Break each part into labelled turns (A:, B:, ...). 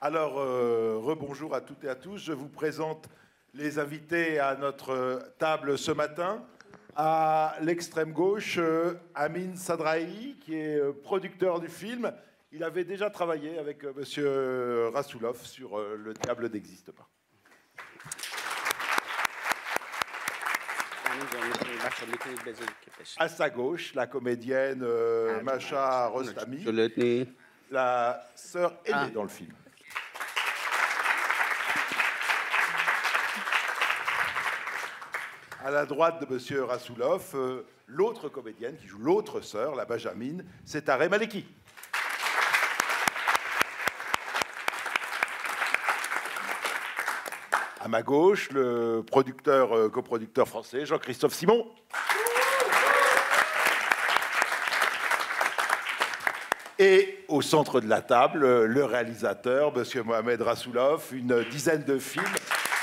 A: Alors, rebonjour à toutes et à tous. Je vous présente les invités à notre table ce matin. À l'extrême gauche, Amin Sadrahi, qui est producteur du film. Il avait déjà travaillé avec Monsieur Rassoulov sur Le diable n'existe pas. À sa gauche, la comédienne Masha Rostami, la sœur aînée dans le film. À la droite de Monsieur Rassoulov, l'autre comédienne qui joue l'autre sœur, la Benjamin, c'est Aré Maleki. À ma gauche, le coproducteur français, Jean-Christophe Simon. Et au centre de la table, le réalisateur, Monsieur Mohamed Rassoulov, une dizaine de films,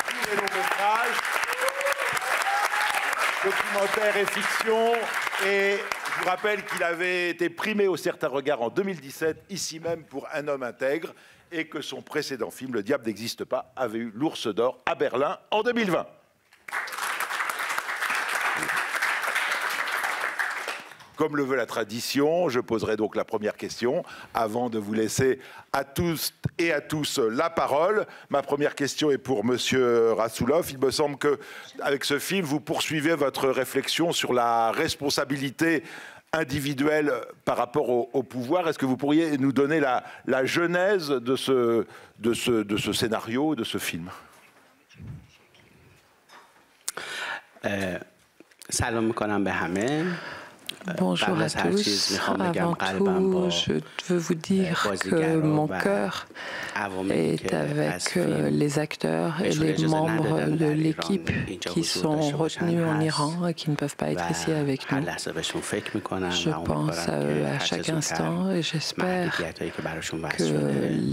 A: tous les longs-métrages, documentaires et fiction. Et je vous rappelle qu'il avait été primé au Certain Regard en 2017, ici même pour Un homme intègre, et que son précédent film, Le diable n'existe pas, avait eu l'Ours d'Or à Berlin en 2020. Comme le veut la tradition, je poserai donc la première question avant de vous laisser à tous et à tous la parole. Ma première question est pour Monsieur Rassoulov. Il me semble qu'avec ce film, vous poursuivez votre réflexion sur la responsabilité individuelle par rapport au pouvoir. Est-ce que vous pourriez nous donner la genèse de ce scénario, de ce film?
B: سلام میکنم به همه.
C: Bonjour à tous. Avant tout, je veux vous dire que mon cœur est avec les acteurs et les membres de l'équipe qui sont retenus en Iran et qui ne peuvent pas être ici avec nous. Je pense à eux à chaque instant et j'espère que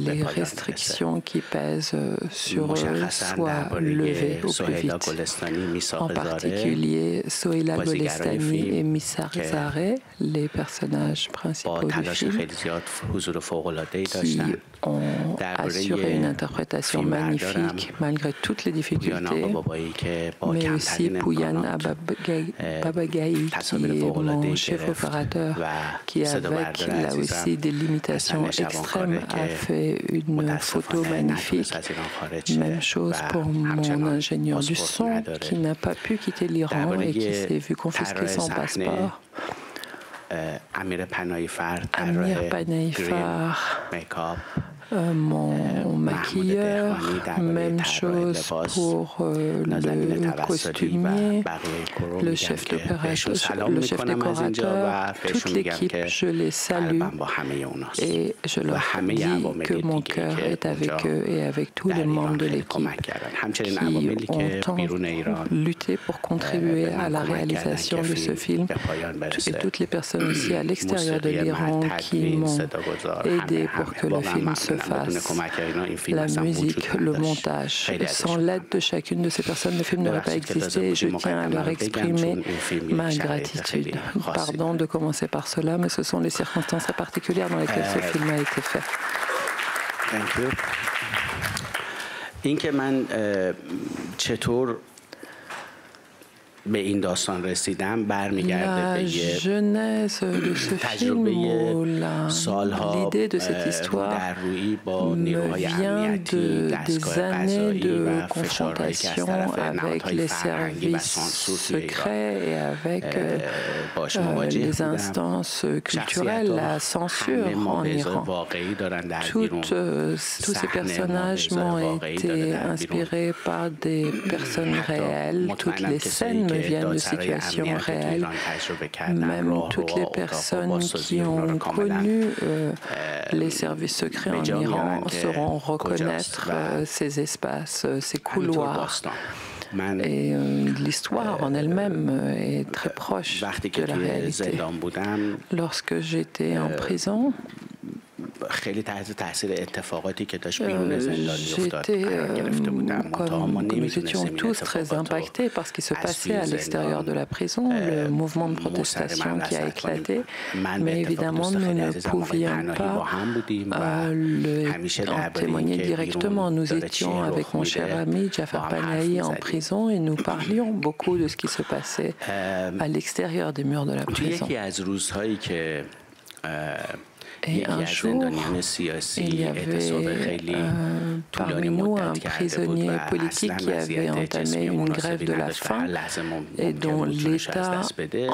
C: les restrictions qui pèsent sur eux soient levées au plus vite. En particulier, Sohaila Golestani et Missar les personnages principaux du film, qui ont assuré une interprétation magnifique malgré toutes les difficultés, mais aussi Pouyan Babagaï, qui est mon chef opérateur, qui avec là aussi des limitations extrêmes a fait une photo magnifique. Même chose pour mon ingénieur du son, qui n'a pas pu quitter l'Iran et qui s'est vu confisquer son passeport. Amir Panaifar, mon maquilleur, même chose pour le costumier, le chef décorateur, toute l'équipe, je les salue et je leur dis que mon cœur est avec eux et avec tous les membres de l'équipe qui ont tant lutté pour contribuer à la réalisation de ce film et toutes les personnes aussi à l'extérieur de l'Iran qui m'ont aidé pour que le film se fasse, la musique, le montage. Sans l'aide de chacune de ces personnes, le film n'aurait pas existé et je tiens à leur exprimer ma gratitude. Pardon de commencer par cela, mais ce sont les circonstances très particulières dans lesquelles ce film a été fait.
B: اینکه من چطور به این داستان رسیدم برمیگرده به
C: genèse de ce film ou l'idée de cette histoire me vient des années de confrontation avec les services secrets et avec les instances culturelles, la censure en Iran. Tous ces personnages m'ont été inspirés par des personnes réelles. Toutes les scènes me viennent de situations réelles. Même toutes les personnes qui ont connu les services secrets en Iran sauront reconnaître ces espaces, ces couloirs. Et l'histoire en elle-même est très proche de la réalité. Lorsque j'étais en prison,
B: خیلی تحت تاثیر اتفاقاتی که داشت بیرون زندان میافتاد قرار گرفته بودم.
C: Nous étions tous très impactés par ce qui se passait à l'extérieur de la prison, le mouvement de protestation qui a éclaté. Mais évidemment, nous ne pouvions pas en témoigner directement. Nous étions avec mon cher ami Jafar Panahi en prison et nous parlions beaucoup de ce qui se passait à l'extérieur des murs de la prison. Et un jour, il y avait parmi nous un prisonnier politique qui avait entamé une grève de la faim et dont l'état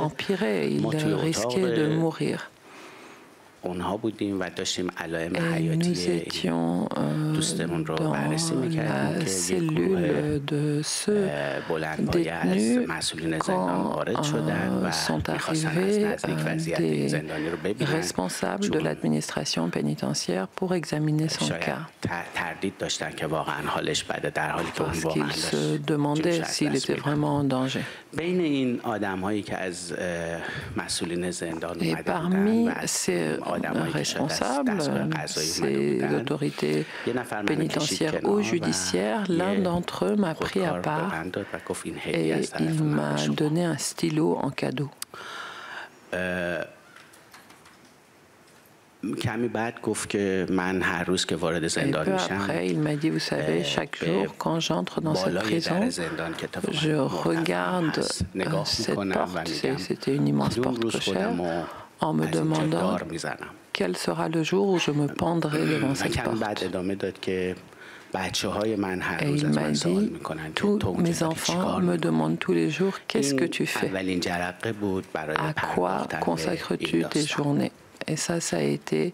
C: empirait. Il risquait de mourir. Et nous étions dans la cellule de ce détenu quand sont arrivés des responsables de l'administration pénitentiaire pour examiner son cas. Parce qu'ils se demandaient s'il était vraiment en danger. Et parmi ces responsables, ces autorités pénitentiaires ou judiciaires, l'un d'entre eux m'a pris à part et il m'a donné un stylo en cadeau.
B: کمی بعد گفت که من هر روز که وارد زندان میشم
C: il m'a dit, vous savez, chaque jour quand j'entre dans cette prison, je regarde cette porte, c'était une immense porte cochère, en me demandant quel sera le jour où je me pendrai devant cette porte. Et il m'a dit, tous mes enfants me demandent tous les jours, qu'est-ce que tu fais? À quoi consacres-tu tes journées? Et ça a été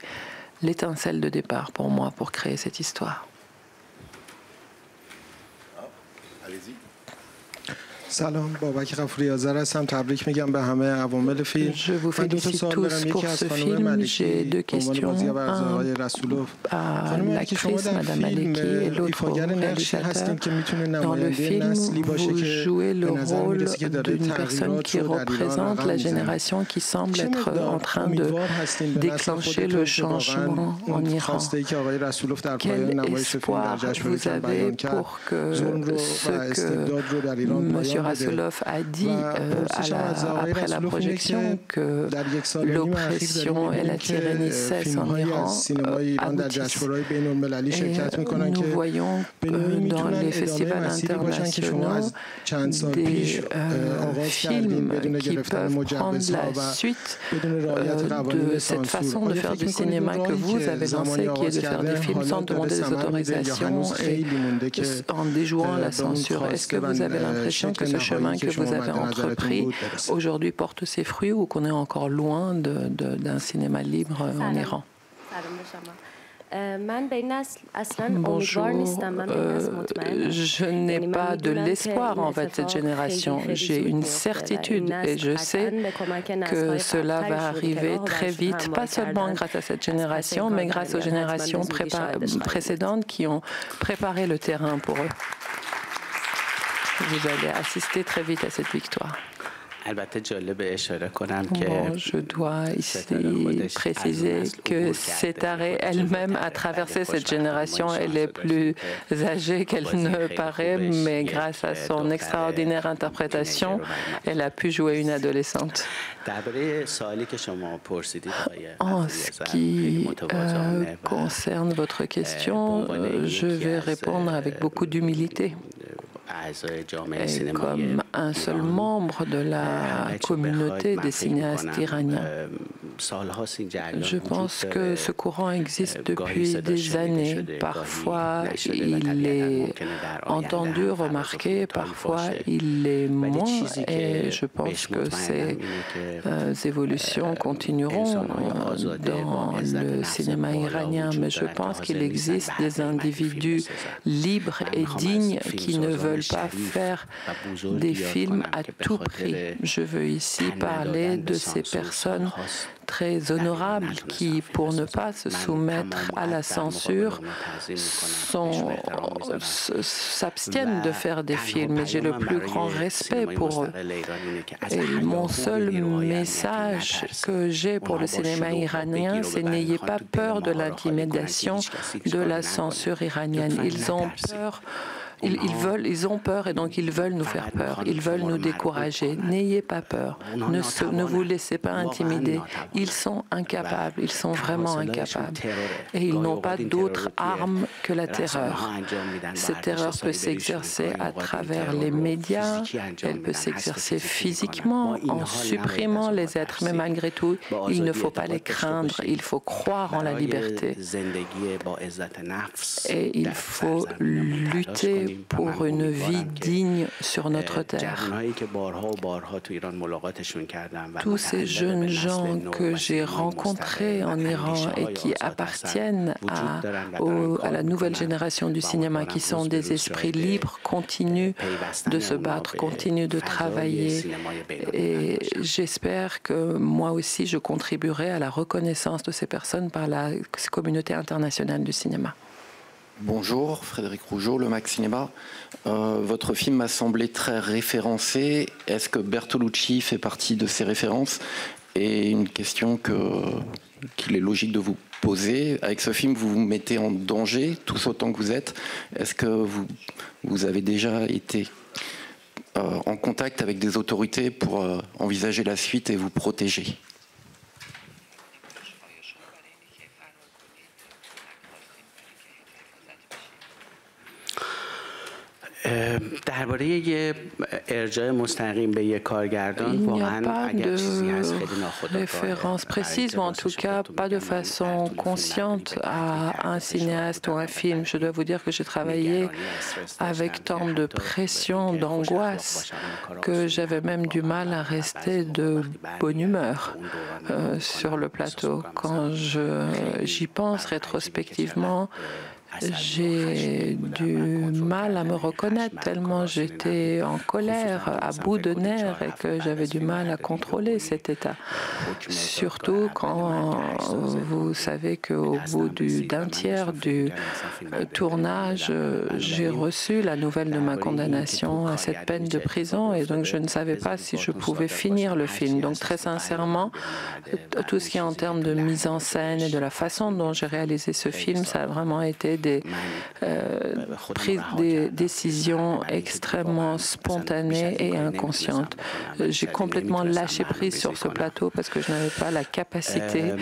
C: l'étincelle de départ pour moi pour créer cette histoire.
A: Allez-y.
D: سلام، بابک غفوری آذر هستم. تبریک میگم به همه عوامل فیلم.
C: Je vous félicite tous pour ce film. J'ai deux questions. Un à l'actrice Madame Maleki et l'autre au réalisateur. Dans le film, vous jouez le rôle d'une personne qui représente la génération qui semble être en train de déclencher le changement en Iran. Quel espoir vous avez pour que ce que Monsieur Rasulov a dit après la projection que l'oppression et la tyrannie cessent en Iran aboutissent. Et nous voyons dans les festivals internationaux des films qui peuvent prendre la suite de cette façon de faire du cinéma que vous avez lancé, qui est de faire des films sans demander des autorisations et en déjouant la censure. Est-ce que vous avez l'impression que ce chemin que vous avez entrepris aujourd'hui porte ses fruits ou qu'on est encore loin d'un cinéma libre en Iran? Bonjour, je n'ai pas de l'espoir envers cette génération. J'ai une certitude et je sais que cela va arriver très vite, pas seulement grâce à cette génération, mais grâce aux générations précédentes qui ont préparé le terrain pour eux. Vous allez assister très vite à cette victoire. Bon, je dois ici préciser que Setareh elle-même a traversé cette génération. Elle est plus âgée qu'elle ne paraît, mais grâce à son extraordinaire interprétation, elle a pu jouer une adolescente. En ce qui concerne votre question, je vais répondre avec beaucoup d'humilité. Et comme un seul membre de la communauté des cinéastes iraniens, je pense que ce courant existe depuis des années. Parfois, il est entendu, remarqué, parfois, il l'est moins. Et je pense que ces évolutions continueront dans le cinéma iranien. Mais je pense qu'il existe des individus libres et dignes qui ne veulent pas faire des films à tout prix. Je veux ici parler de ces personnes très honorables qui, pour ne pas se soumettre à la censure, s'abstiennent de faire des films. Et j'ai le plus grand respect pour eux. Et mon seul message que j'ai pour le cinéma iranien, c'est n'ayez pas peur de l'intimidation de la censure iranienne. Ils ont peur. Ils ont peur et donc ils veulent nous faire peur. Ils veulent nous décourager. N'ayez pas peur. Ne vous laissez pas intimider. Ils sont incapables. Ils sont vraiment incapables. Et ils n'ont pas d'autre arme que la terreur. Cette terreur peut s'exercer à travers les médias. Elle peut s'exercer physiquement en supprimant les êtres. Mais malgré tout, il ne faut pas les craindre. Il faut croire en la liberté. Et il faut lutter pour une vie digne sur notre terre. Tous ces jeunes gens que j'ai rencontrés en Iran et qui appartiennent à la nouvelle génération du cinéma, qui sont des esprits libres, continuent de se battre, continuent de travailler. Et j'espère que moi aussi, je contribuerai à la reconnaissance de ces personnes par la communauté internationale du cinéma.
E: Bonjour, Frédéric Rougeau, Le Mac Cinéma. Votre film m'a semblé très référencé. Est-ce que Bertolucci fait partie de ces références? Et une question qu'il est logique de vous poser. Avec ce film, vous vous mettez en danger, tous autant que vous êtes. Est-ce que vous avez déjà été en contact avec des autorités pour envisager la suite et vous protéger?
B: Il n'y
C: a pas de référence précise, ou en tout cas pas de façon consciente à un cinéaste ou un film. Je dois vous dire que j'ai travaillé avec tant de pression, d'angoisse, que j'avais même du mal à rester de bonne humeur sur le plateau. Quand j'y pense rétrospectivement, j'ai du mal à me reconnaître tellement j'étais en colère, à bout de nerfs, et que j'avais du mal à contrôler cet état. Surtout quand vous savez qu'au bout d'un tiers du tournage, j'ai reçu la nouvelle de ma condamnation à cette peine de prison, et donc je ne savais pas si je pouvais finir le film. Donc très sincèrement, tout ce qui est en termes de mise en scène et de la façon dont j'ai réalisé ce film, ça a vraiment été des décisions extrêmement spontanées et inconscientes. J'ai complètement lâché prise sur ce plateau parce que je n'avais pas la capacité,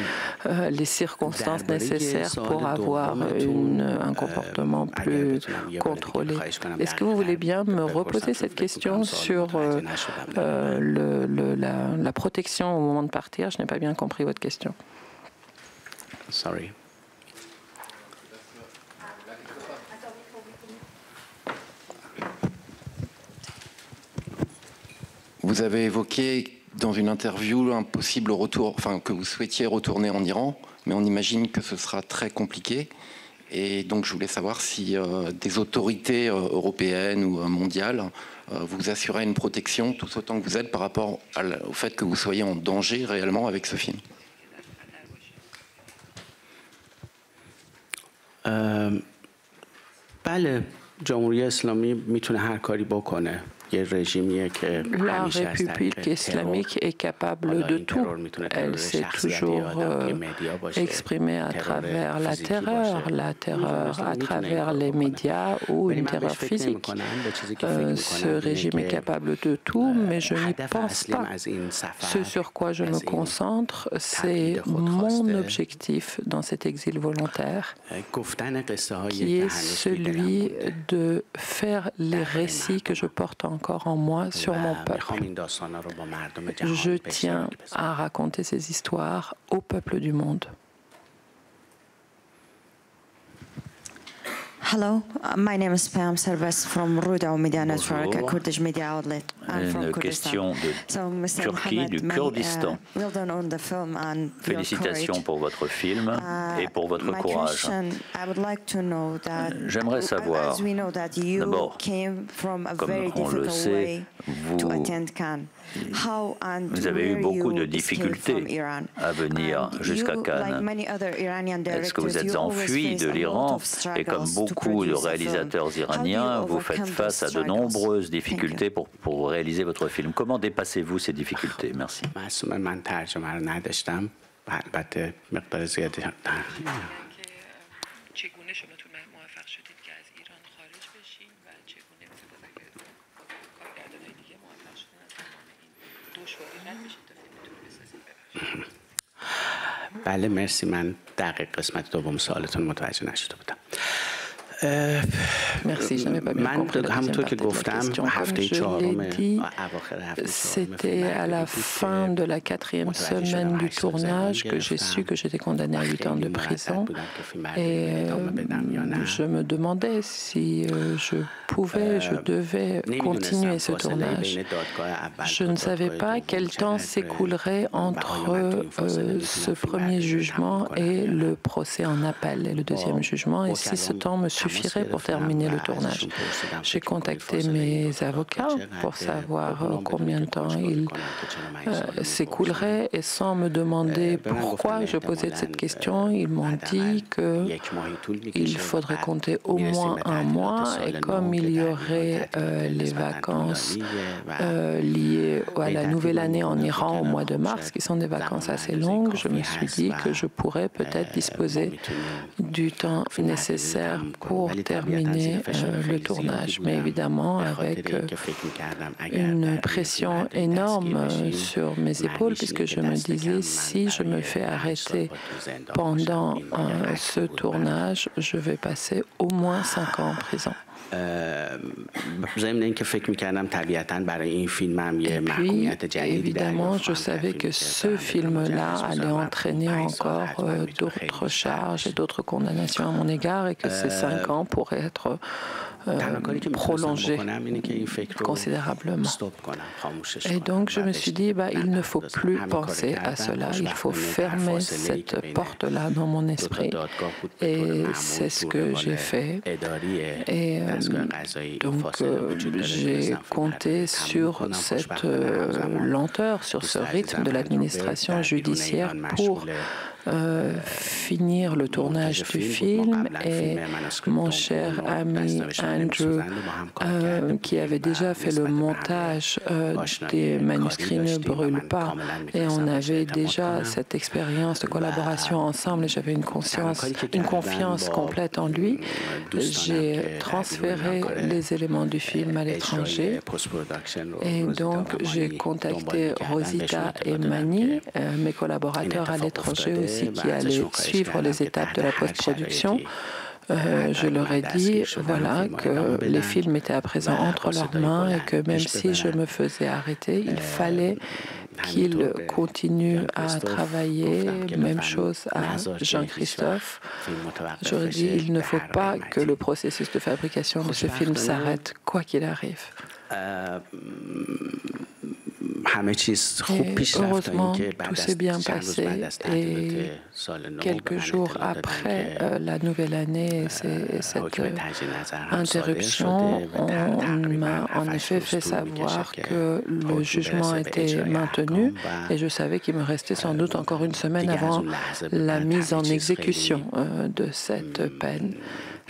C: les circonstances nécessaires pour avoir un comportement plus contrôlé. Est-ce que vous voulez bien me reposer cette question sur la protection au moment de partir? Je n'ai pas bien compris votre question.
B: Sorry.
E: Vous avez évoqué dans une interview un possible retour, enfin que vous souhaitiez retourner en Iran, mais on imagine que ce sera très compliqué. Et donc je voulais savoir si des autorités européennes ou mondiales vous assuraient une protection tout autant que vous êtes par rapport au fait que vous soyez en danger réellement avec ce film.
B: بله جمهوری اسلامی میتونه هر کاری بکنه.
C: La République islamique est capable de tout. Elle s'est toujours exprimée à travers la terreur à travers les médias ou une terreur physique. Ce régime est capable de tout, mais je n'y pense pas. Ce sur quoi je me concentre, c'est mon objectif dans cet exil volontaire, qui est celui de faire les récits que je porte encore en moi sur mon peuple. Je tiens à raconter ces histoires au peuple du monde.
F: Hello, my name is Pam Serves from Ruda Media Network, a Kurdish media outlet.
G: Une question de Turquie, du Kurdistan. Félicitations pour votre film et pour votre courage. J'aimerais savoir, d'abord, comme on le sait, Vous avez eu beaucoup de difficultés à venir jusqu'à Cannes. Est-ce que vous êtes enfui de l'Iran? Et comme beaucoup de réalisateurs iraniens, vous faites face à de nombreuses difficultés pour réaliser votre film. Comment dépassez-vous ces difficultés? Merci.
B: بله مرسی من دقیق قسمت دوم سوالتون متوجه نشده بودم.
C: Merci, je n'avais pas bien compris la deuxième partie de la question. Comme je l'ai dit, c'était à la fin de la 4e semaine du tournage que j'ai su que j'étais condamnée à 8 ans de prison. Et je me demandais si je pouvais, je devais continuer ce tournage. Je ne savais pas quel temps s'écoulerait entre ce premier jugement et le procès en appel, et le deuxième jugement, et si ce temps me suffirait pour terminer le tournage. J'ai contacté mes avocats pour savoir combien de temps il s'écoulerait, et sans me demander pourquoi je posais cette question, ils m'ont dit qu'il faudrait compter au moins un mois, et comme il y aurait les vacances liées à la nouvelle année en Iran au mois de mars, qui sont des vacances assez longues, je me suis dit que je pourrais peut-être disposer du temps nécessaire pour terminer le tournage, mais évidemment avec une pression énorme sur mes épaules, puisque je me disais, si je me fais arrêter pendant ce tournage, je vais passer au moins 5 ans en prison.
B: ضمن اینکه فکر می‌کردم طبیعتاً برای این فیلمم یه محکومیت جدیدی در
C: évidemment, je savais que ce film-là allait entraîner encore d'autres charges et d'autres condamnations à mon égard, et que ces 5 ans pourraient être prolongés considérablement. Et donc je me suis dit, il ne faut plus penser à cela, il faut fermer cette porte-là dans mon esprit, et c'est ce que j'ai fait. Et donc j'ai compté sur cette lenteur, sur ce rythme de l'administration judiciaire pour finir le tournage du film. Et mon cher ami Andrew, qui avait déjà fait le montage des manuscrits Ne brûle pas, et on avait déjà cette expérience de collaboration ensemble, et j'avais une confiance complète en lui. J'ai transféré les éléments du film à l'étranger, et donc j'ai contacté Rosita et Mani, mes collaborateurs à l'étranger aussi, qui allaient suivre les étapes de la post-production. Je leur ai dit, voilà, que les films étaient à présent entre leurs mains, et que même si je me faisais arrêter, il fallait qu'ils continuent à travailler. Même chose à Jean-Christophe. J'aurais dit, il ne faut pas que le processus de fabrication de ce film s'arrête, quoi qu'il arrive. Et heureusement, tout s'est bien passé, et quelques jours après la nouvelle année, cette interruption, on m'a en effet fait savoir que le jugement était maintenu, et je savais qu'il me restait sans doute encore une semaine avant la mise en exécution de cette peine.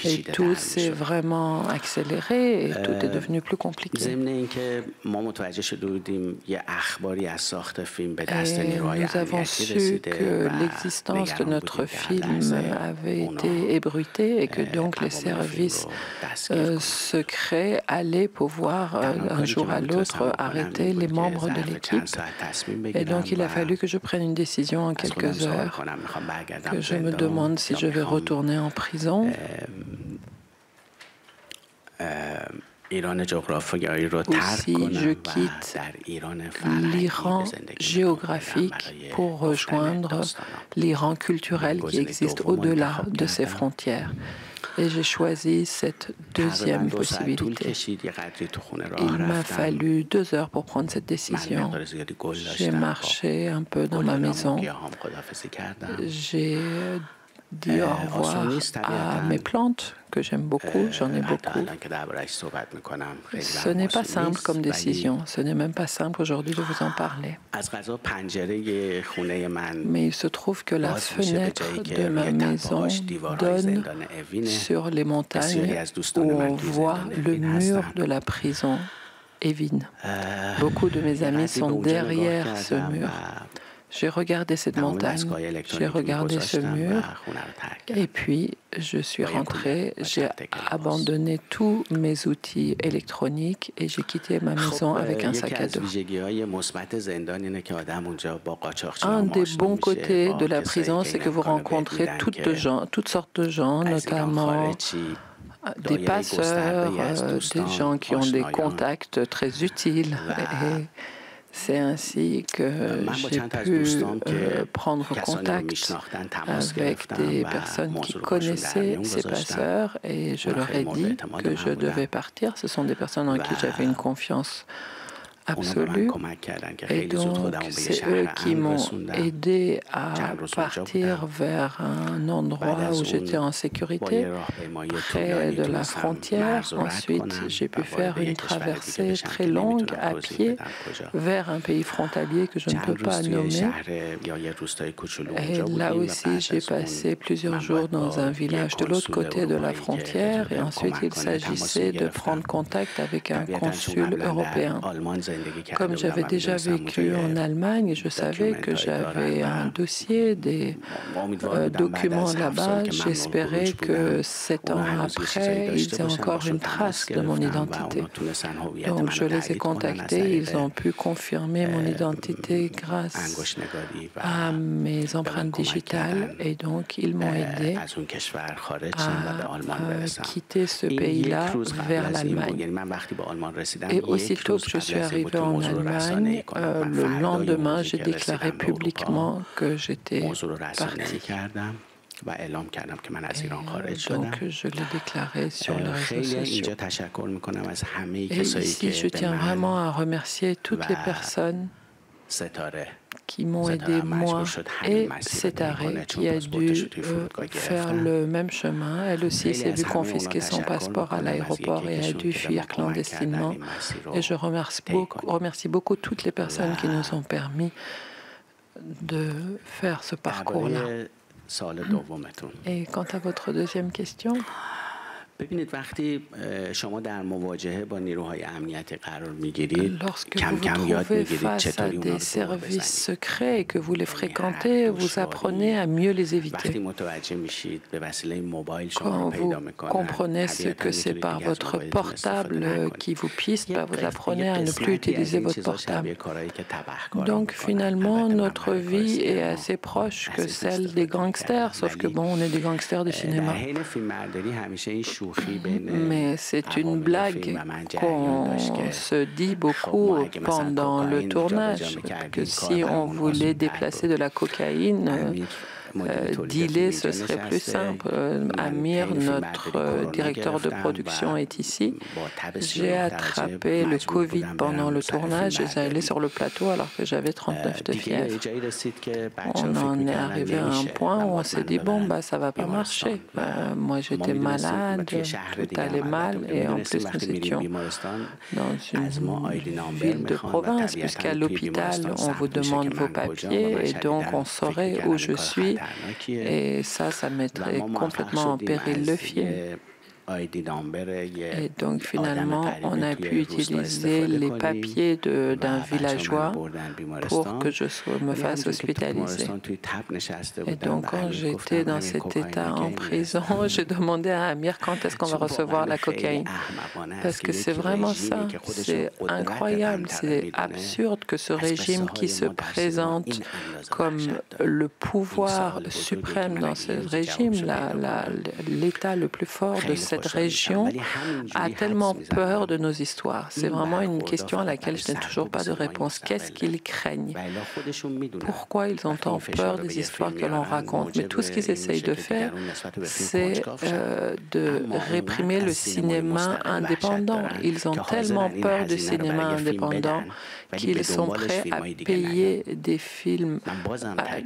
C: Et tout s'est vraiment accéléré, et tout est devenu plus compliqué. Et nous avons su que l'existence de notre film avait été ébruitée, et que donc les services secrets allaient pouvoir un jour à l'autre arrêter les membres de l'équipe. Et donc il a fallu que je prenne une décision en quelques heures, que je me demande si je vais retourner en prison, ou si je quitte l'Iran géographique pour rejoindre l'Iran culturel qui existe au-delà de ses frontières. Et j'ai choisi cette deuxième possibilité. Il m'a fallu 2 heures pour prendre cette décision. J'ai marché un peu dans ma maison. J'ai dit au revoir à mes plantes que j'aime beaucoup, j'en ai beaucoup. Ce n'est pas simple comme décision, ce n'est même pas simple aujourd'hui de vous en parler. Mais il se trouve que la fenêtre de ma maison donne sur les montagnes où on voit le mur de la prison Evin. Beaucoup de mes amis sont derrière ce mur. J'ai regardé cette montagne, j'ai regardé ce mur, et puis je suis rentrée, j'ai abandonné tous mes outils électroniques et j'ai quitté ma maison avec un sac à dos. Un des bons côtés de la prison, c'est que vous rencontrez toutes sortes de gens, notamment des passeurs, des gens qui ont des contacts très utiles. Et c'est ainsi que j'ai pu prendre contact avec des personnes qui connaissaient ces passeurs et je leur ai dit que je devais partir. Ce sont des personnes en qui j'avais une confiance absolue. Et donc, c'est eux qui m'ont aidé à partir vers un endroit où j'étais en sécurité, près de la frontière. Ensuite, j'ai pu faire une traversée très longue à pied vers un pays frontalier que je ne peux pas nommer. Et là aussi, j'ai passé plusieurs jours dans un village de l'autre côté de la frontière. Et ensuite, il s'agissait de prendre contact avec un consul européen. Comme j'avais déjà vécu en Allemagne, je savais que j'avais un dossier, des documents là-bas. J'espérais que 7 ans après, ils aient encore une trace de mon identité. Donc je les ai contactés, ils ont pu confirmer mon identité grâce à mes empreintes digitales et donc ils m'ont aidé à quitter ce pays-là vers l'Allemagne. Et aussitôt que je suis arrivée en Allemagne, le lendemain, j'ai déclaré publiquement que j'étais partie. Donc, je l'ai déclaré sur les réseaux sociaux. Et ici, je tiens vraiment à remercier toutes les personnes qui m'ont aidé, moi et Setareh, qui a dû faire le même chemin. Elle aussi s'est vue confisquer son passeport à l'aéroport et a dû fuir clandestinement. Et je remercie beaucoup toutes les personnes qui nous ont permis de faire ce parcours-là. Et quant à votre deuxième question, lorsque vous vous trouvez face à des services secrets et que vous les fréquentez, vous apprenez à mieux les éviter. Quand vous comprenez ce que c'est par votre portable qui vous piste, vous apprenez à ne plus utiliser votre portable. Donc finalement, notre vie est assez proche que celle des gangsters, sauf que bon, on est des gangsters de cinéma. Mais c'est une blague qu'on se dit beaucoup pendant le tournage, que si on voulait déplacer de la cocaïne, dealer, ce serait plus simple. Amir, notre directeur de production, est ici. J'ai attrapé le Covid pendant le tournage. J'ai allé sur le plateau alors que j'avais 39 de fièvre. On en est arrivé à un point où on s'est dit, bon, ça va pas marcher. Moi, j'étais malade, tout allait mal, et en plus, nous étions dans une ville de province, puisqu'à l'hôpital, on vous demande vos papiers, et donc on saurait où je suis. Et ça mettrait complètement en péril le film. Et donc finalement, on a pu utiliser les papiers d'un villageois pour que je me fasse hospitaliser. Et donc quand j'étais dans cet état en prison, j'ai demandé à Amir quand est-ce qu'on va recevoir la cocaïne. Parce que c'est vraiment ça, c'est incroyable, c'est absurde que ce régime qui se présente comme le pouvoir suprême dans ce régime, l'état le plus fort de cette cette région a tellement peur de nos histoires? C'est vraiment une question à laquelle je n'ai toujours pas de réponse. Qu'est-ce qu'ils craignent? Pourquoi ils ont tant peur des histoires que l'on raconte? Mais tout ce qu'ils essayent de faire, c'est de réprimer le cinéma indépendant. Ils ont tellement peur du cinéma indépendant qu'ils sont prêts à payer des films,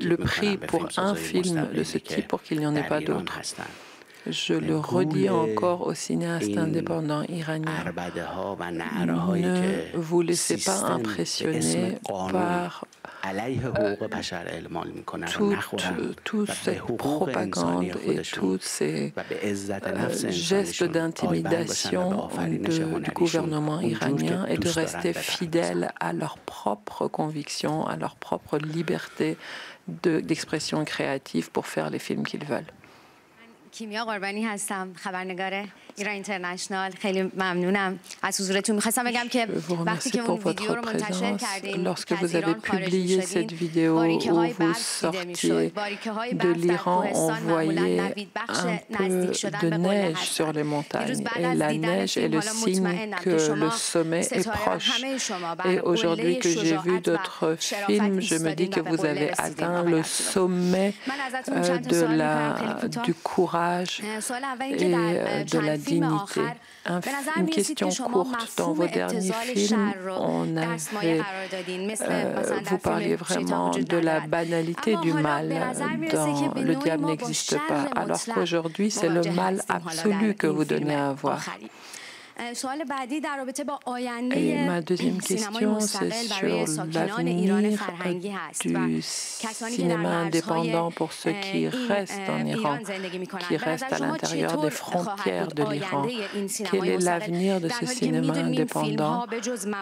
C: le prix pour un film de ce type pour qu'il n'y en ait pas d'autres. Je le redis encore aux cinéastes indépendants iraniens. Ne vous laissez pas impressionner par toute cette propagande et tous ces gestes d'intimidation du gouvernement iranien et de rester fidèles à leurs propres convictions, à leur propre liberté d'expression créative pour faire les films qu'ils veulent.
H: کیمیا قربانی هستم خبرنگار ایران اینترنشنال خیلی ممنونم از حضورتون می‌خواستم بگم که وقتی که اون ویدیو رو منتشر کردین lorsque vous avez publié cette vidéo où vous sortiez de l'Iran on voyait un peu de neige sur les montagnes et la neige est le signe que le sommet est proche et aujourd'hui que j'ai vu d'autres films je me dis que vous avez atteint le sommet du courage et de la dignité. Une question courte. Dans vos derniers films, vous parliez vraiment de la banalité du mal. Dans Le diable n'existe pas. Alors qu'aujourd'hui, c'est le mal absolu que vous donnez à voir. Et ma deuxième question, c'est sur l'avenir du cinéma indépendant pour ceux qui restent en Iran, qui restent à l'intérieur des frontières de l'Iran. Quel est l'avenir de ce cinéma indépendant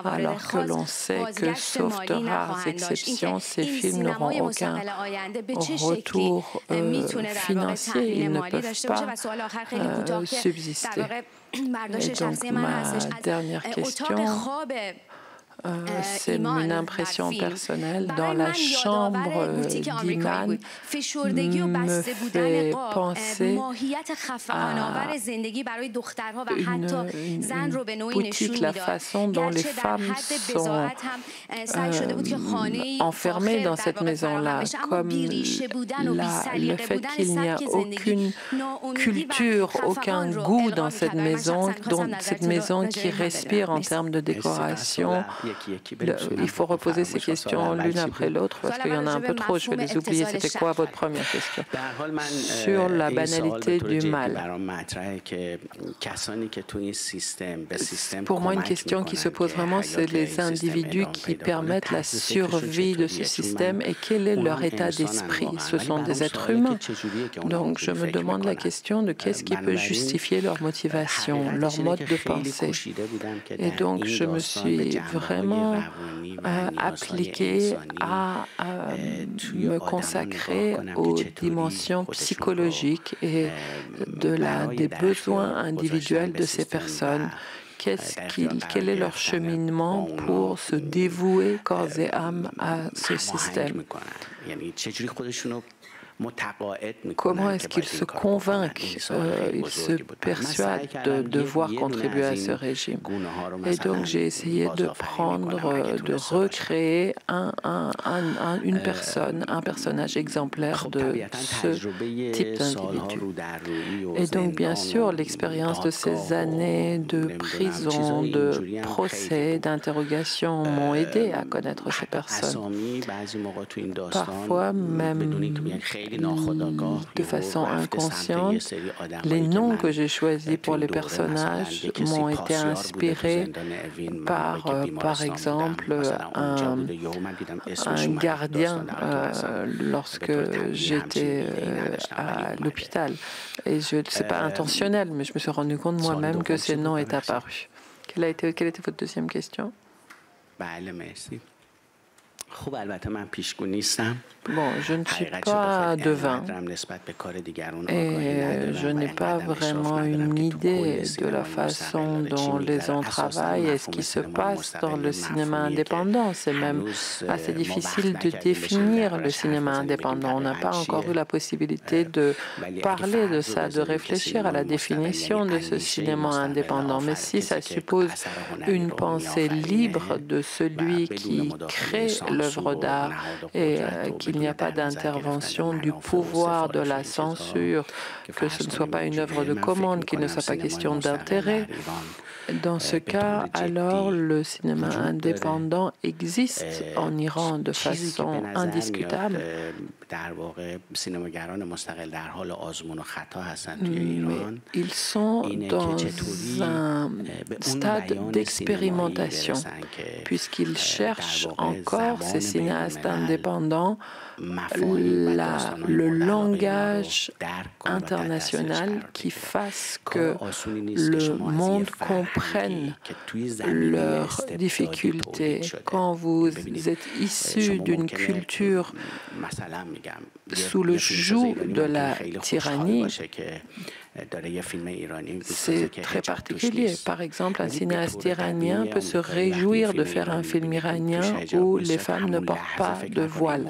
H: alors que l'on sait que, sauf de rares exceptions, ces films n'auront aucun retour financier, ils ne peuvent pas subsister. Et donc, ma dernière question, c'est une impression personnelle. Dans la chambre d'Iman me fait penser à une boutique, la façon dont les femmes sont enfermées dans cette maison-là, comme le fait qu'il n'y a aucune culture, aucun goût dans cette maison qui respire en termes de décoration. Il faut reposer ces questions l'une après l'autre parce qu'il y en a un peu trop, je vais les oublier. C'était quoi votre première question? Sur la banalité du mal. Pour moi, une question qui se pose vraiment, c'est les individus qui permettent la survie de ce système et quel est leur état d'esprit. Ce sont des êtres humains. Donc, je me demande la question de qu'est-ce qui peut justifier leur motivation, leur mode de pensée. Et donc, je me suis vraiment appliqué à me consacrer aux dimensions psychologiques et des besoins individuels de ces personnes. Quel est leur cheminement pour se dévouer corps et âme à ce système? Comment est-ce qu'ils se convainquent, ils se persuadent de devoir contribuer à ce régime? Et donc j'ai essayé de recréer un personnage exemplaire de ce type d'individu. Et donc bien sûr, l'expérience de ces années de prison, de procès, d'interrogation m'ont aidé à connaître ces personnes. Parfois même de façon inconsciente, les noms que j'ai choisis pour les personnages m'ont été inspirés par exemple, un gardien lorsque j'étais à l'hôpital. Et ce n'est pas intentionnel, mais je me suis rendu compte moi-même que ces noms étaient apparus. Quelle était votre deuxième question?
C: Bon, je ne suis pas devin et je n'ai pas vraiment une idée de la façon dont les gens travaillent et ce qui se passe dans le cinéma indépendant. C'est même assez difficile de définir le cinéma indépendant. On n'a pas encore eu la possibilité de parler de ça, de réfléchir à la définition de ce cinéma indépendant. Mais si ça suppose une pensée libre de celui qui crée l'œuvre d'art et qu'il n'y a pas d'intervention du pouvoir de la censure, que ce ne soit pas une œuvre de commande, qu'il ne soit pas question d'intérêt. Dans ce cas, alors, le cinéma indépendant existe en Iran de façon indiscutable. Mais ils sont dans un stade d'expérimentation, puisqu'ils cherchent encore, ces cinéastes indépendants, le langage international qui fasse que le monde comprenne leurs difficultés. Quand vous êtes issu d'une culture sous le joug de la tyrannie, c'est très particulier. Par exemple, un cinéaste iranien peut se réjouir de faire un film iranien où les femmes ne portent pas de voile,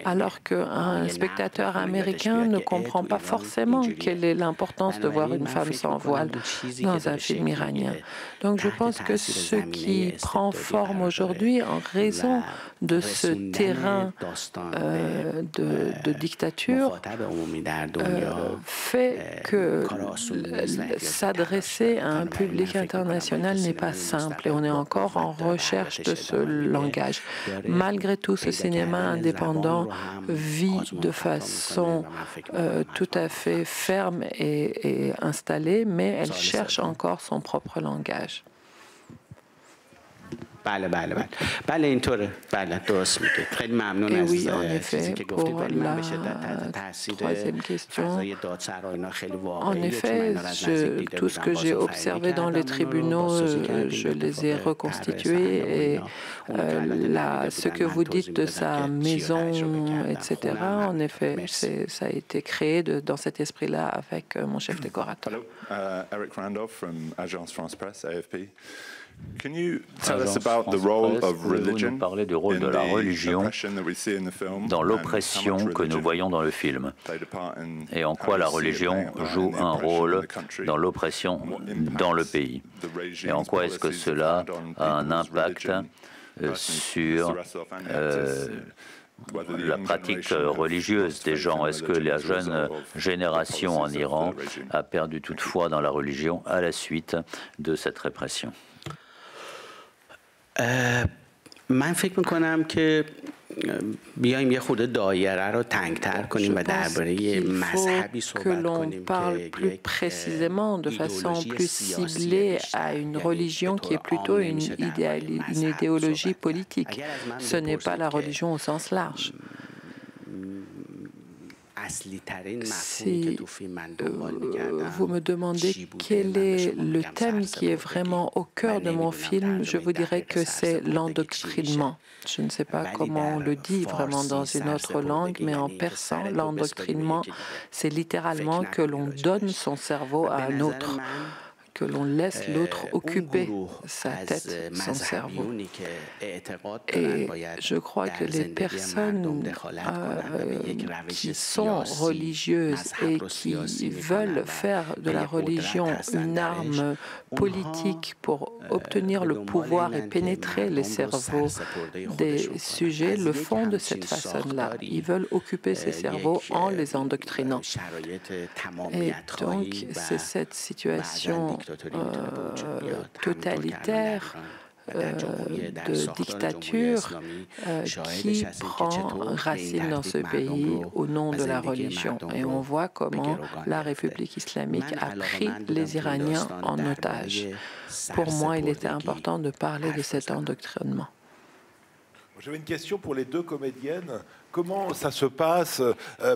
C: alors qu'un spectateur américain ne comprend pas forcément quelle est l'importance de voir une femme sans voile dans un film iranien. Donc je pense que ce qui prend forme aujourd'hui en raison de ce terrain de dictature fait que s'adresser à un public international n'est pas simple et on est encore en recherche de ce langage. Malgré tout, ce cinéma indépendant vit de façon tout à fait ferme et installée, mais elle cherche encore son propre langage. Et oui, en effet, pour la troisième question, en effet, tout ce que j'ai observé dans les tribunaux, je les ai reconstitués et ce que vous dites de sa maison, etc., en effet, ça a été créé dans cet esprit-là avec mon chef décorateur.
I: Eric Randolph from Agence France Presse, AFP. Can you tell us about the role of religion?
G: Parler du rôle de la religion dans l'oppression que nous voyons dans le film et en quoi la religion joue un rôle dans l'oppression dans le pays et en quoi est-ce que cela a un impact sur la pratique religieuse des gens. Est-ce que la jeune génération en Iran a perdu toute foi dans la religion à la suite de cette répression?
B: من فکر میکنم که بیایم یه خورده دایره رو تنگ‌تر کنیم و درباره مذهبی صحبت کنیم
C: parle plus précisément, de façon plus ciblée à une religion qui est plutôt une idéologie politique. Ce n'est pas la religion au sens large. Si vous me demandez quel est le thème qui est vraiment au cœur de mon film, je vous dirais que c'est l'endoctrinement. Je ne sais pas comment on le dit vraiment dans une autre langue, mais en persan, l'endoctrinement, c'est littéralement que l'on donne son cerveau à un autre, que l'on laisse l'autre occuper sa tête, son cerveau. Et je crois que les personnes qui sont religieuses et qui veulent faire de la religion une arme politique pour obtenir le pouvoir et pénétrer les cerveaux des sujets le font de cette façon-là. Ils veulent occuper ces cerveaux en les endoctrinant. Et donc, c'est cette situation totalitaire de dictature qui prend racine dans ce pays au nom de la religion. Et on voit comment la République islamique a pris les Iraniens en otage. Pour moi, il était important de parler de cet endoctrinement.
A: J'avais une question pour les deux comédiennes. Comment ça se passe?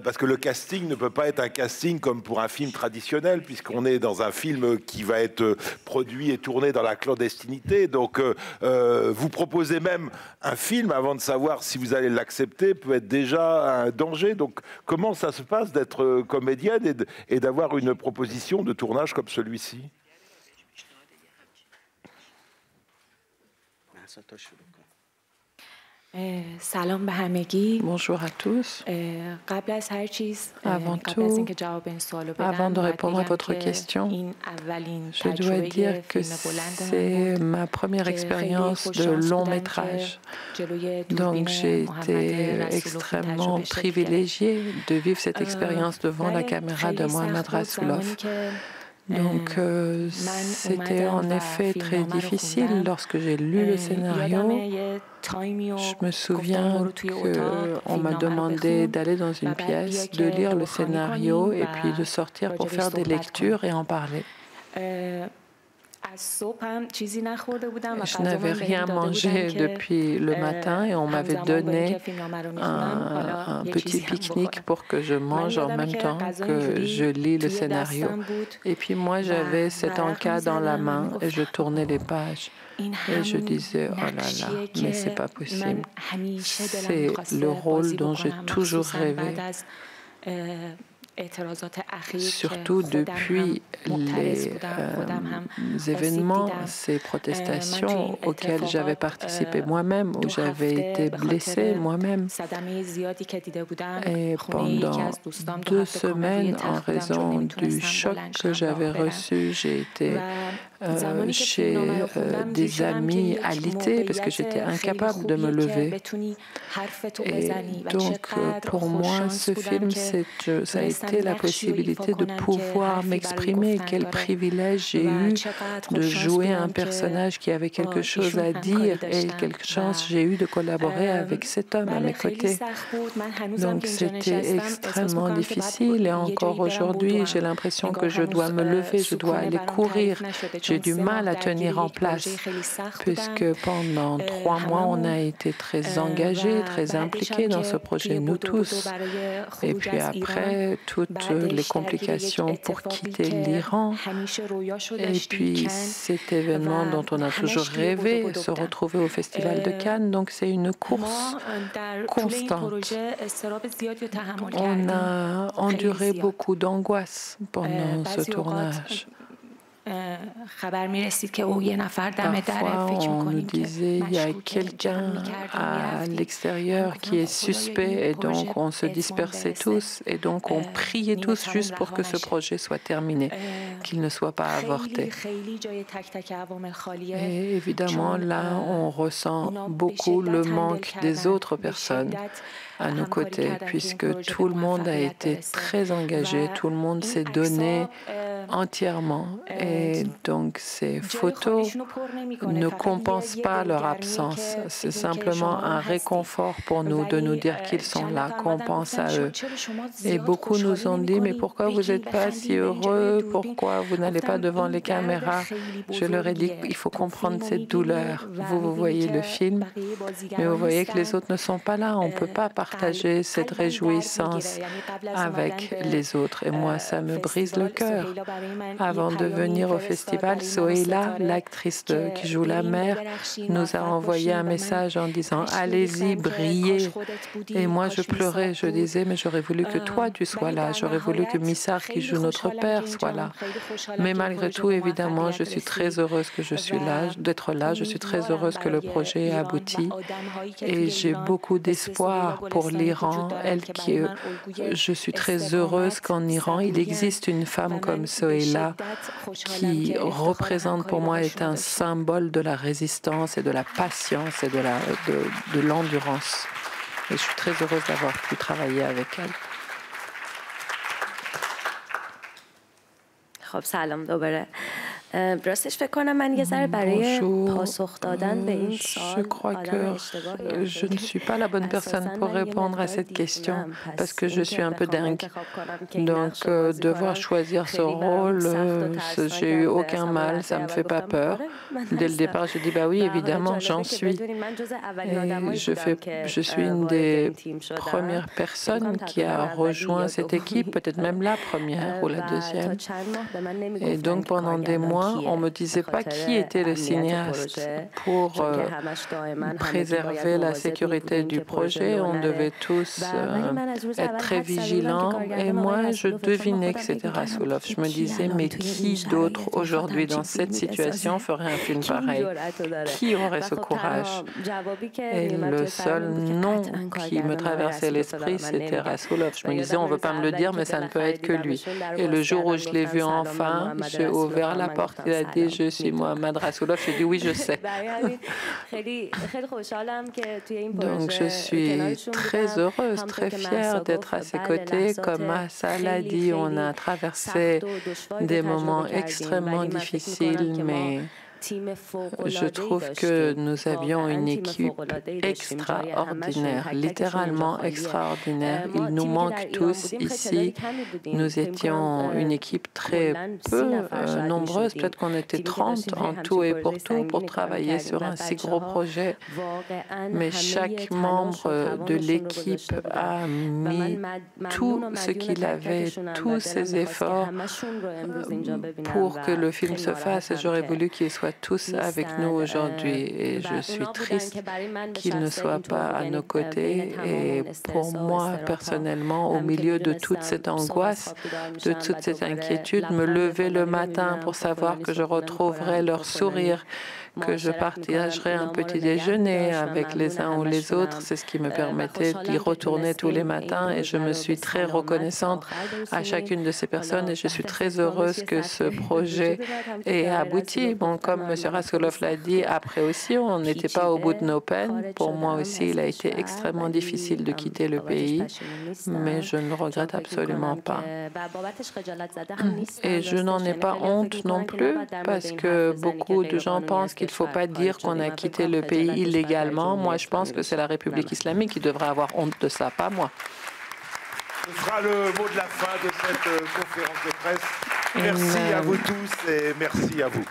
A: Parce que le casting ne peut pas être un casting comme pour un film traditionnel, puisqu'on est dans un film qui va être produit et tourné dans la clandestinité. Donc, vous proposez même un film avant de savoir si vous allez l'accepter, peut être déjà un danger. Donc, comment ça se passe d'être comédienne et d'avoir une proposition de tournage comme celui-ci?
C: Bonjour à tous. Avant tout, avant de répondre à votre question, je dois dire que c'est ma première expérience de long métrage. Donc j'ai été extrêmement privilégiée de vivre cette expérience devant la caméra de Mohamed Rasoulov. Donc, c'était en effet très difficile lorsque j'ai lu le scénario. Je me souviens qu'on m'a demandé d'aller dans une pièce, de lire le scénario et puis de sortir pour faire des lectures et en parler. Je n'avais rien mangé depuis le matin et on m'avait donné un petit pique-nique pour que je mange en même temps que je lis le scénario. Et puis moi, j'avais cet encas dans la main et je tournais les pages. Et je disais, oh là là, mais c'est pas possible. C'est le rôle dont j'ai toujours rêvé. Surtout depuis les événements, ces protestations auxquelles j'avais participé moi-même, où j'avais été blessée moi-même. Et pendant 2 semaines, en raison du choc que j'avais reçu, j'ai été chez des amis alités parce que j'étais incapable de me lever. Et donc, pour moi, ce film, ça a été la possibilité de pouvoir m'exprimer. Quel privilège j'ai eu de jouer un personnage qui avait quelque chose à dire et quelle chance j'ai eu de collaborer avec cet homme à mes côtés. Donc, c'était extrêmement difficile et encore aujourd'hui, j'ai l'impression que je dois me lever, je dois aller courir. J'ai du mal à tenir en place puisque pendant 3 mois, on a été très engagés, très impliqués dans ce projet, nous tous. Et puis après, toutes les complications pour quitter l'Iran. Et puis cet événement dont on a toujours rêvé, se retrouver au Festival de Cannes. Donc c'est une course constante. On a enduré beaucoup d'angoisse pendant ce tournage. Parfois, on nous disait il y a quelqu'un à l'extérieur qui est suspect et donc on se dispersait tous et donc on priait tous juste pour que ce projet soit terminé, qu'il ne soit pas avorté. Et évidemment, là, on ressent beaucoup le manque des autres personnes à nos côtés, puisque tout le monde a été très engagé, tout le monde s'est donné entièrement. Et donc, ces photos ne compensent pas leur absence. C'est simplement un réconfort pour nous de nous dire qu'ils sont là, qu'on pense à eux. Et beaucoup nous ont dit, mais pourquoi vous n'êtes pas si heureux? Pourquoi vous n'allez pas devant les caméras? Je leur ai dit, il faut comprendre cette douleur. Vous voyez le film, mais vous voyez que les autres ne sont pas là. On ne peut pas partager cette réjouissance avec les autres. Et moi, ça me brise le cœur. Avant de venir au festival, Soheila, l'actrice qui joue la mère, nous a envoyé un message en disant « Allez-y, brillez ». Et moi, je pleurais, je disais « Mais j'aurais voulu que toi, tu sois là. J'aurais voulu que Missar, qui joue notre père, soit là. » Mais malgré tout, évidemment, je suis très heureuse que je suis là, d'être là. Je suis très heureuse que le projet ait abouti. Et j'ai beaucoup d'espoir pour l'Iran. Je suis très heureuse qu'en Iran, il existe une femme comme Soheila qui représente pour moi, est un symbole de la résistance et de la patience et de l'endurance. Et je suis très heureuse d'avoir pu travailler avec elle.
J: خب سلام دوباره
C: Bonjour, je crois que je ne suis pas la bonne personne pour répondre à cette question parce que je suis un peu dingue. Donc, devoir choisir ce rôle, j'ai eu aucun mal, ça me fait pas peur. Dès le départ, je dis bah oui, évidemment, j'en suis. Et je suis une des premières personnes qui a rejoint cette équipe, peut-être même la première ou la deuxième. Et donc, pendant des mois, on ne me disait pas qui était le cinéaste pour préserver la sécurité du projet. On devait tous être très vigilants. Et moi, je devinais que c'était Rassoulov. Je me disais, mais qui d'autre aujourd'hui dans cette situation ferait un film pareil? Qui aurait ce courage? Et le seul nom qui me traversait l'esprit, c'était Rassoulov. Je me disais, on ne veut pas me le dire, mais ça ne peut être que lui. Et le jour où je l'ai vu enfin, j'ai ouvert la porte. Il a dit, je suis Mohamed Rassoulov. J'ai dit, oui, je sais. Donc, je suis très heureuse, très fière d'être à ses côtés. Comme Assa l'a dit, on a traversé des moments extrêmement difficiles, mais je trouve que nous avions une équipe extraordinaire, littéralement extraordinaire. Il nous manque tous ici. Nous étions une équipe très peu nombreuse, peut-être qu'on était 30 en tout et pour tout pour travailler sur un si gros projet. Mais chaque membre de l'équipe a mis tout ce qu'il avait, tous ses efforts pour que le film se fasse. Et j'aurais voulu qu'il soit tous avec nous aujourd'hui et je suis triste qu'ils ne soient pas à nos côtés. Et pour moi, personnellement, au milieu de toute cette angoisse, de toute cette inquiétude, me lever le matin pour savoir que je retrouverai leur sourire, que je partagerai un petit déjeuner avec les uns ou les autres, c'est ce qui me permettait d'y retourner tous les matins et je me suis très reconnaissante à chacune de ces personnes et je suis très heureuse que ce projet ait abouti. Bon, comme M. Rassoulov l'a dit, après aussi, on n'était pas au bout de nos peines. Pour moi aussi, il a été extrêmement difficile de quitter le pays, mais je ne le regrette absolument pas. Et je n'en ai pas honte non plus, parce que beaucoup de gens pensent qu'il ne faut pas dire qu'on a quitté le pays illégalement. Moi, je pense que c'est la République islamique qui devrait avoir honte de ça, pas moi.
A: Ce sera le mot de la fin de cette conférence de presse. Merci à vous tous et merci à vous.